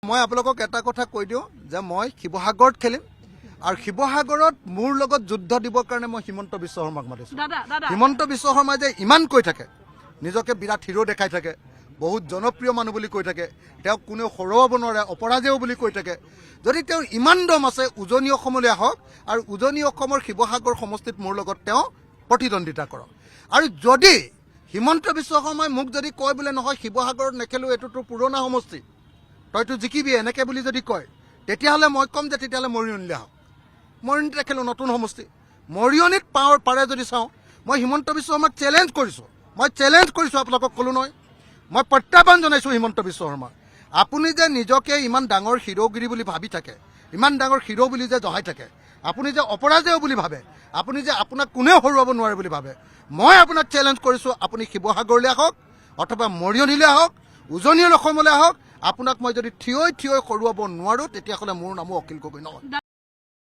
মই আপোনালোকক এটা কথা কৈ দিওঁ যে মই শিৱসাগৰত খেলিম আৰু শিৱসাগৰত মোৰ লগত যুদ্ধ দিবৰ কাৰণে মই হিমন্ত বিশ্ব শৰ্মাক মাতিছোঁ। হিমন্ত বিশ্ব শৰ্মাই যে ইমান কৈ থাকে, নিজকে বিৰাট হিৰো দেখাই থাকে, বহুত জনপ্ৰিয় মানুহ বুলি কৈ থাকে, তেওঁক কোনেও হৰুৱাব নোৱাৰে, অপৰাজেয় বুলি কৈ থাকে। যদি তেওঁৰ ইমান দম আছে, উজনি অসমলৈ আহক আৰু উজনি অসমৰ শিৱসাগৰ সমষ্টিত মোৰ লগত তেওঁ প্ৰতিদ্বন্দ্বিতা কৰক। আৰু যদি হিমন্ত বিশ্ব শৰ্মাই মোক যদি কয় বোলে নহয় শিৱসাগৰত নেখেলোঁ, এইটোতো পুৰণা সমষ্টি, তইতো জিকিবি এনেকৈ বুলি যদি কয়, তেতিয়াহ'লে মই ক'ম যে তেতিয়াহ'লে মৰিয়নিলৈ আহক। মৰিয়নিত নেখেলোঁ, নতুন সমষ্টি। মৰিয়নিত পাৰে যদি চাওঁ, মই হিমন্ত বিশ্ব শৰ্মাক চেলেঞ্জ কৰিছোঁ। আপোনালোকক ক'লোঁ নহয়, মই প্ৰত্যাহ্বান জনাইছোঁ হিমন্ত বিশ্ব শৰ্মাক। আপুনি যে নিজকে ইমান ডাঙৰ হিৰোগিৰি বুলি ভাবি থাকে, ইমান ডাঙৰ হিৰো বুলি যে জহাই থাকে, আপুনি যে অপৰাজেয় বুলি ভাবে, আপুনি যে আপোনাক কোনেও হৰুৱাব নোৱাৰে বুলি ভাবে, মই আপোনাক চেলেঞ্জ কৰিছোঁ, আপুনি শিৱসাগৰলৈ আহক অথবা মৰিয়নিলৈ আহক, উজনি অসমলৈ আহক। আপোনাক মই যদি থিয় হৰুৱাব নোৱাৰোঁ, তেতিয়াহ'লে মোৰ নামো অখিল গগৈ নহয়।